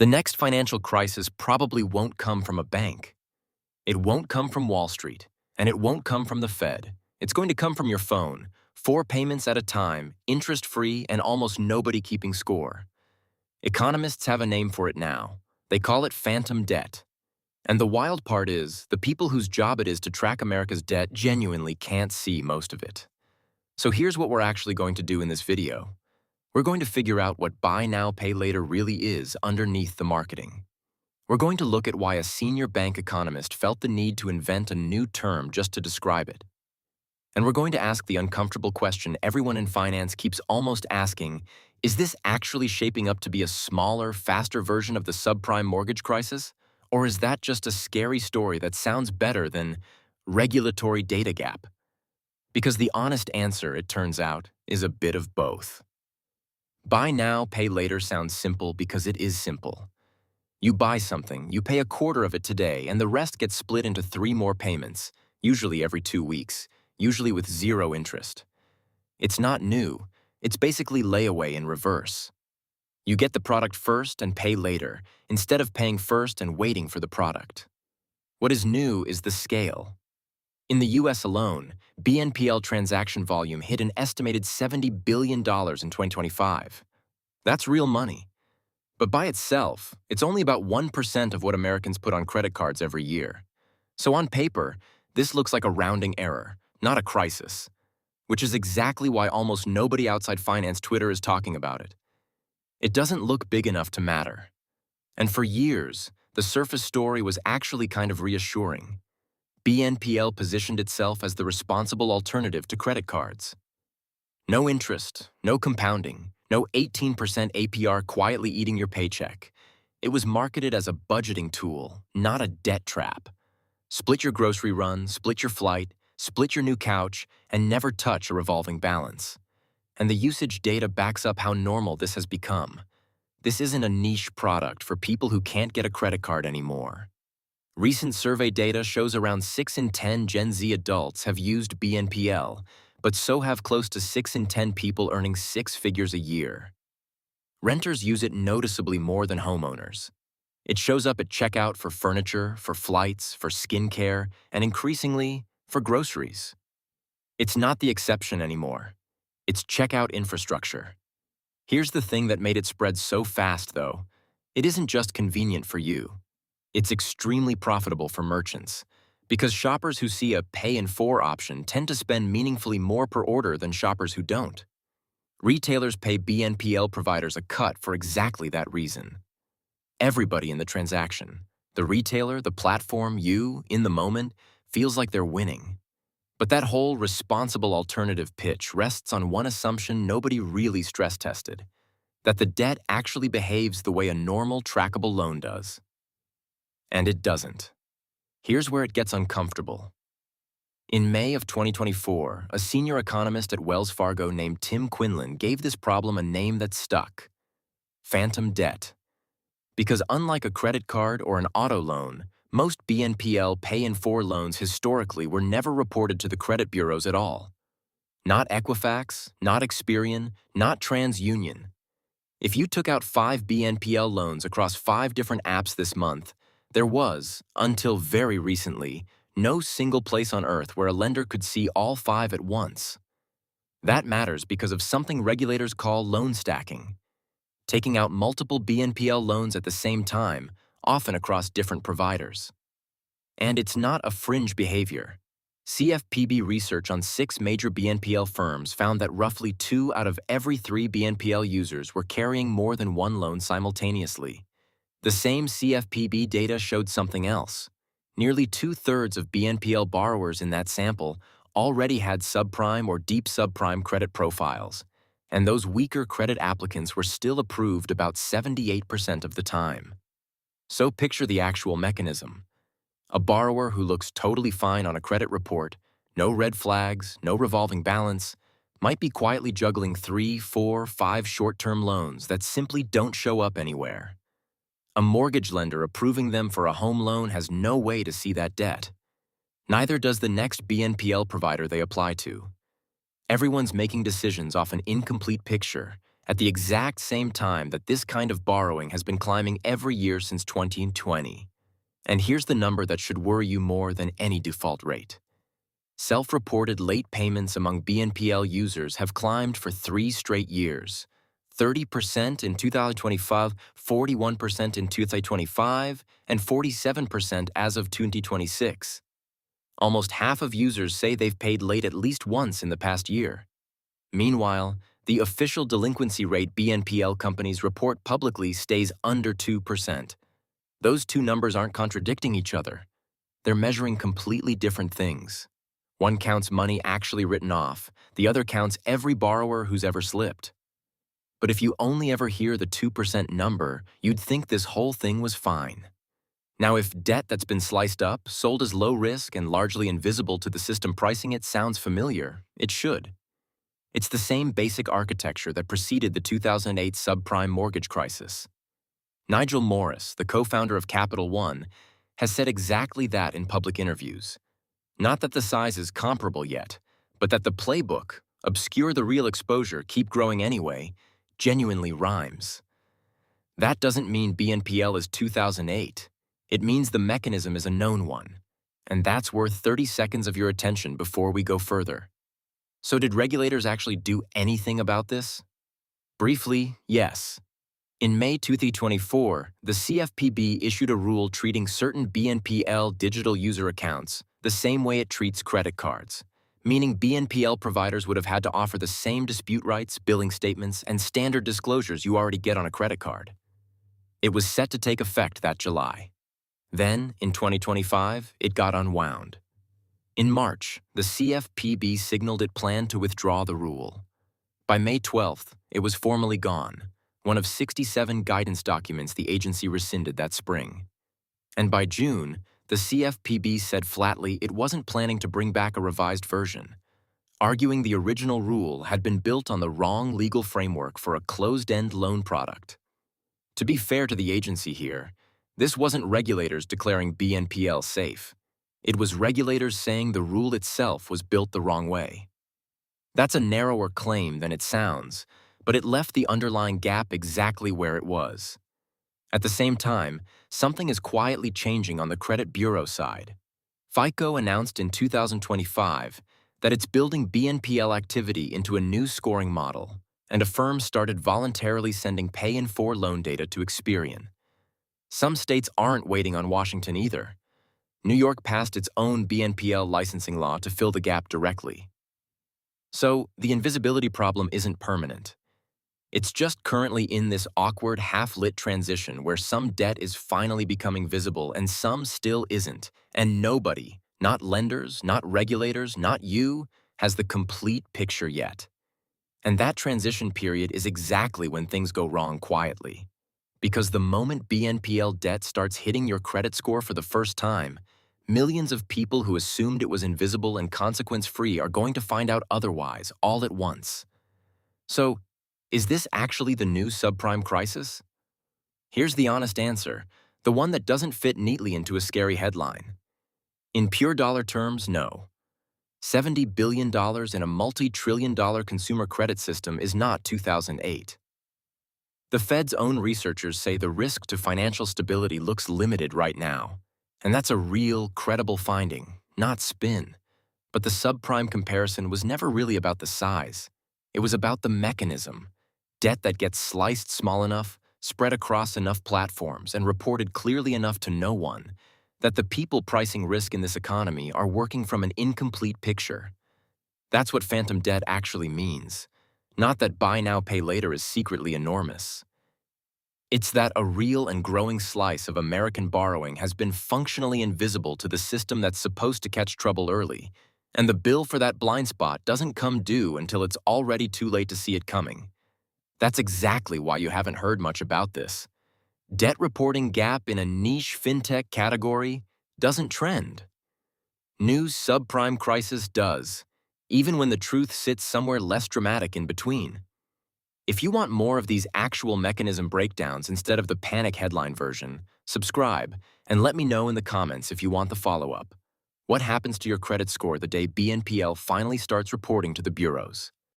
The next financial crisis probably won't come from a bank. It won't come from Wall Street, and it won't come from the Fed. It's going to come from your phone, 4 payments at a time, interest-free, and almost nobody keeping score. Economists have a name for it now. They call it phantom debt. And the wild part is, the people whose job it is to track America's debt genuinely can't see most of it. So here's what we're actually going to do in this video. We're going to figure out what buy now, pay later really is underneath the marketing. We're going to look at why a senior bank economist felt the need to invent a new term just to describe it. And we're going to ask the uncomfortable question everyone in finance keeps almost asking, is this actually shaping up to be a smaller, faster version of the subprime mortgage crisis? Or is that just a scary story that sounds better than regulatory data gap? Because the honest answer, it turns out, is a bit of both. Buy now, pay later sounds simple because it is simple. You buy something, you pay a quarter of it today, and the rest gets split into 3 more payments, usually every 2 weeks, usually with 0 interest. It's not new. It's basically layaway in reverse. You get the product first and pay later, instead of paying first and waiting for the product. What is new is the scale. In the US alone, BNPL transaction volume hit an estimated $70 billion in 2025. That's real money. But by itself, it's only about 1% of what Americans put on credit cards every year. So on paper, this looks like a rounding error, not a crisis, which is exactly why almost nobody outside finance Twitter is talking about it. It doesn't look big enough to matter. And for years, the surface story was actually kind of reassuring. BNPL positioned itself as the responsible alternative to credit cards. No interest, no compounding, no 18% APR quietly eating your paycheck. It was marketed as a budgeting tool, not a debt trap. Split your grocery run, split your flight, split your new couch, and never touch a revolving balance. And the usage data backs up how normal this has become. This isn't a niche product for people who can't get a credit card anymore. Recent survey data shows around 6 in 10 Gen Z adults have used BNPL, but so have close to 6 in 10 people earning 6 figures a year. Renters use it noticeably more than homeowners. It shows up at checkout for furniture, for flights, for skincare, and increasingly, for groceries. It's not the exception anymore. It's checkout infrastructure. Here's the thing that made it spread so fast, though. It isn't just convenient for you. It's extremely profitable for merchants, because shoppers who see a pay in 4 option tend to spend meaningfully more per order than shoppers who don't. Retailers pay BNPL providers a cut for exactly that reason. Everybody in the transaction, the retailer, the platform, you, in the moment, feels like they're winning. But that whole responsible alternative pitch rests on one assumption nobody really stress-tested, that the debt actually behaves the way a normal trackable loan does. And it doesn't. Here's where it gets uncomfortable. In May of 2024, a senior economist at Wells Fargo named Tim Quinlan gave this problem a name that stuck: phantom debt. Because unlike a credit card or an auto loan, most BNPL pay-in-4 loans historically were never reported to the credit bureaus at all. Not Equifax, not Experian, not TransUnion. If you took out 5 BNPL loans across 5 different apps this month, there was, until very recently, no single place on earth where a lender could see all 5 at once. That matters because of something regulators call loan stacking. Taking out multiple BNPL loans at the same time, often across different providers. And it's not a fringe behavior. CFPB research on 6 major BNPL firms found that roughly 2 out of every 3 BNPL users were carrying more than 1 loan simultaneously. The same CFPB data showed something else. Nearly 2/3 of BNPL borrowers in that sample already had subprime or deep subprime credit profiles, and those weaker credit applicants were still approved about 78% of the time. So picture the actual mechanism. A borrower who looks totally fine on a credit report, no red flags, no revolving balance, might be quietly juggling 3, 4, 5 short-term loans that simply don't show up anywhere. A mortgage lender approving them for a home loan has no way to see that debt. Neither does the next BNPL provider they apply to. Everyone's making decisions off an incomplete picture, at the exact same time that this kind of borrowing has been climbing every year since 2020. And here's the number that should worry you more than any default rate. Self-reported late payments among BNPL users have climbed for 3 straight years. 30% in 2025, 41% in 2025, and 47% as of 2026. Almost half of users say they've paid late at least once in the past year. Meanwhile, the official delinquency rate BNPL companies report publicly stays under 2%. Those two numbers aren't contradicting each other. They're measuring completely different things. One counts money actually written off, the other counts every borrower who's ever slipped. But if you only ever hear the 2% number, you'd think this whole thing was fine. Now, if debt that's been sliced up, sold as low risk, and largely invisible to the system pricing it sounds familiar, it should. It's the same basic architecture that preceded the 2008 subprime mortgage crisis. Nigel Morris, the co-founder of Capital One, has said exactly that in public interviews. Not that the size is comparable yet, but that the playbook, obscure the real exposure, keep growing anyway, genuinely rhymes. That doesn't mean BNPL is 2008. It means the mechanism is a known one. And that's worth 30 seconds of your attention before we go further. So did regulators actually do anything about this? Briefly, yes. In May 2024, the CFPB issued a rule treating certain BNPL digital user accounts the same way it treats credit cards, meaning BNPL providers would have had to offer the same dispute rights, billing statements, and standard disclosures you already get on a credit card. It was set to take effect that July. Then, in 2025, it got unwound. In March, the CFPB signaled it planned to withdraw the rule. By May 12th, it was formally gone, one of 67 guidance documents the agency rescinded that spring. And by June, the CFPB said flatly it wasn't planning to bring back a revised version, arguing the original rule had been built on the wrong legal framework for a closed-end loan product. To be fair to the agency here, this wasn't regulators declaring BNPL safe. It was regulators saying the rule itself was built the wrong way. That's a narrower claim than it sounds, but it left the underlying gap exactly where it was. At the same time, something is quietly changing on the credit bureau side. FICO announced in 2025 that it's building BNPL activity into a new scoring model, and Affirm started voluntarily sending pay-in-4 loan data to Experian. Some states aren't waiting on Washington either. New York passed its own BNPL licensing law to fill the gap directly. So, the invisibility problem isn't permanent. It's just currently in this awkward, half-lit transition where some debt is finally becoming visible and some still isn't, and nobody, not lenders, not regulators, not you, has the complete picture yet. And that transition period is exactly when things go wrong quietly. Because the moment BNPL debt starts hitting your credit score for the first time, millions of people who assumed it was invisible and consequence-free are going to find out otherwise all at once. So, is this actually the new subprime crisis? Here's the honest answer, the one that doesn't fit neatly into a scary headline. In pure dollar terms, no. $70 billion in a multi-trillion-dollar consumer credit system is not 2008. The Fed's own researchers say the risk to financial stability looks limited right now. And that's a real, credible finding, not spin. But the subprime comparison was never really about the size. It was about the mechanism. Debt that gets sliced small enough, spread across enough platforms, and reported clearly enough to no one, that the people pricing risk in this economy are working from an incomplete picture. That's what phantom debt actually means. Not that buy now, pay later is secretly enormous. It's that a real and growing slice of American borrowing has been functionally invisible to the system that's supposed to catch trouble early, and the bill for that blind spot doesn't come due until it's already too late to see it coming. That's exactly why you haven't heard much about this. Debt reporting gap in a niche fintech category doesn't trend. New subprime crisis does, even when the truth sits somewhere less dramatic in between. If you want more of these actual mechanism breakdowns instead of the panic headline version, subscribe and let me know in the comments if you want the follow-up. What happens to your credit score the day BNPL finally starts reporting to the bureaus?